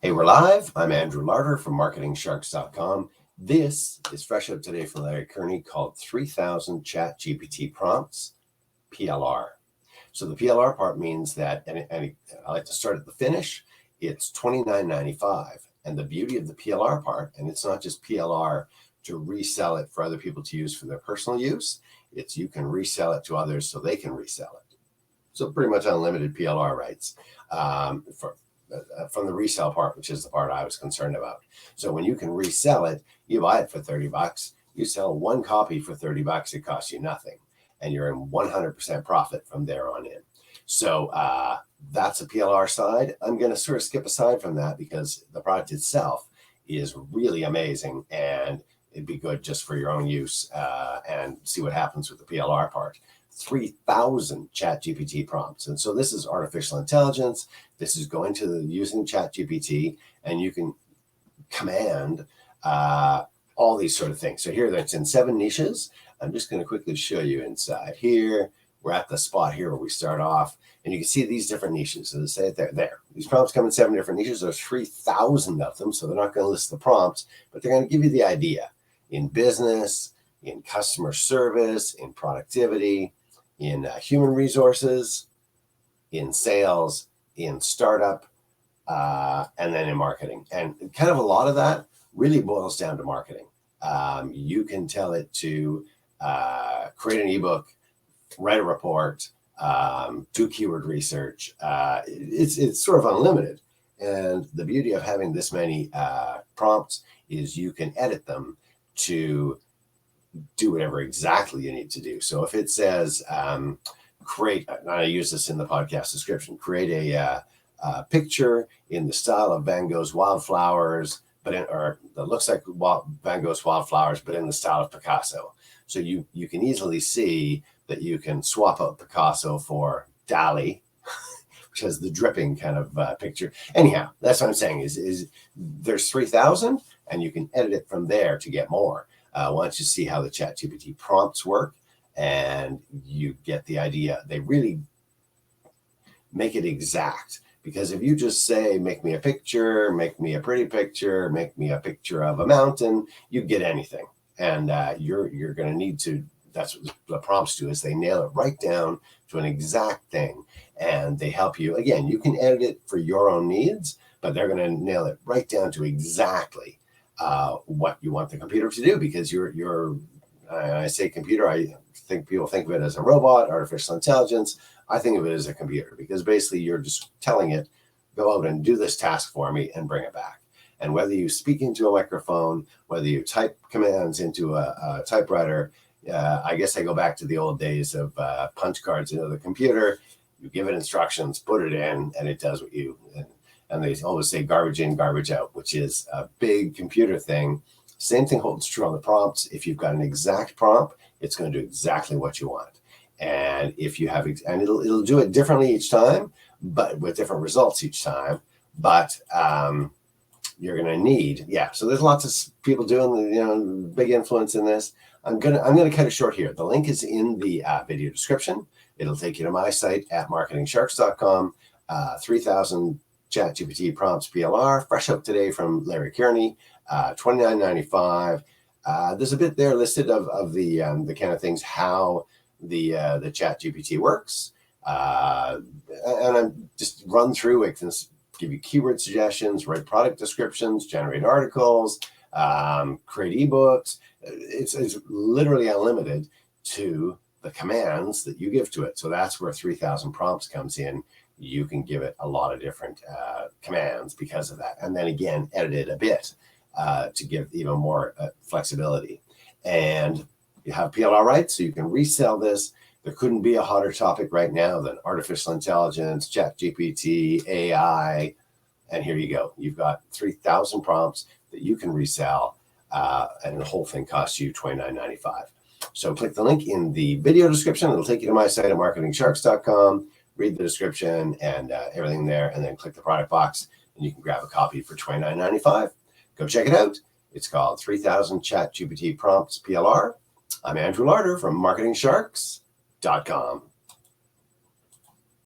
Hey, we're live. I'm Andrew Larder from marketingsharks.com. This is fresh up today from Larry Kearney called 3000 ChatGPT Prompts PLR. So the PLR part means that, and I like to start at the finish, it's $29.95. And the beauty of the PLR part, and it's not just PLR to resell it for other people to use for their personal use, it's you can resell it to others so they can resell it. So pretty much unlimited PLR rights from the resale part, which is the part I was concerned about. So when you can resell it, you buy it for $30, you sell one copy for $30, it costs you nothing. And you're in 100% profit from there on in. So that's the PLR side. I'm going to sort of skip aside from that because the product itself is really amazing and it'd be good just for your own use and see what happens with the PLR part. 3,000 ChatGPT prompts. And so this is artificial intelligence. This is going to using ChatGPT, and you can command all these sort of things. So here it's in 7 niches. I'm just going to quickly show you inside here. We're at the spot here where we start off, and you can see these different niches. So they say there. These prompts come in 7 different niches. There's 3,000 of them, so they're not going to list the prompts, but they're going to give you the idea. In business, in customer service, in productivity, in human resources, in sales, in startup, and then in marketing. And kind of a lot of that really boils down to marketing. You can tell it to create an ebook, write a report, do keyword research. It's sort of unlimited. And the beauty of having this many prompts is you can edit them to do whatever exactly you need to do. So if it says create, and I use this in the podcast description, create a picture in the style of Van Gogh's Wildflowers, or that looks like Van Gogh's Wildflowers, but in the style of Picasso. So you can easily see that you can swap out Picasso for Dali, which has the dripping kind of picture. Anyhow, that's what I'm saying is there's 3,000 and you can edit it from there to get more. Once you see how the ChatGPT prompts work and you get the idea, they really make it exact. Because if you just say, make me a picture, make me a pretty picture, make me a picture of a mountain, you get anything. And you're going to need to, that's what the prompts do, is they nail it right down to an exact thing. And they help you. Again, you can edit it for your own needs, but they're going to nail it right down to exactly what you want the computer to do, because I say computer, I think people think of it as a robot, artificial intelligence. I think of it as a computer because basically you're just telling it, go out and do this task for me and bring it back. And whether you speak into a microphone, whether you type commands into a typewriter, I guess I go back to the old days of punch cards into the computer. You give it instructions, put it in, and it does what you. And they always say garbage in, garbage out, which is a big computer thing. Same thing holds true on the prompts. If you've got an exact prompt, it's going to do exactly what you want. And if you have, and it'll do it differently each time, but with different results each time. But you're going to need, so there's lots of people doing, big influence in this. I'm going to cut it short here. The link is in the video description. It'll take you to my site at marketingsharks.com. 3,000 ChatGPT Prompts PLR, fresh up today from Larry Kearney, $29.95. There's a bit there listed of the kind of things, how the ChatGPT works. And I'm just run through it. Can give you keyword suggestions, write product descriptions, generate articles, create ebooks. It's literally unlimited to the commands that you give to it. So that's where 3,000 prompts comes in. You can give it a lot of different commands because of that. And then again, edit it a bit to give even more flexibility. And you have PLR rights, so you can resell this. There couldn't be a hotter topic right now than artificial intelligence, ChatGPT, AI. And here you go. You've got 3,000 prompts that you can resell, and the whole thing costs you $29.95. So click the link in the video description. It'll take you to my site at marketingsharks.com. Read the description and everything there, and then click the product box, and you can grab a copy for $29.95. Go check it out. It's called 3000 ChatGPT Prompts PLR. I'm Andrew Larder from marketingsharks.com.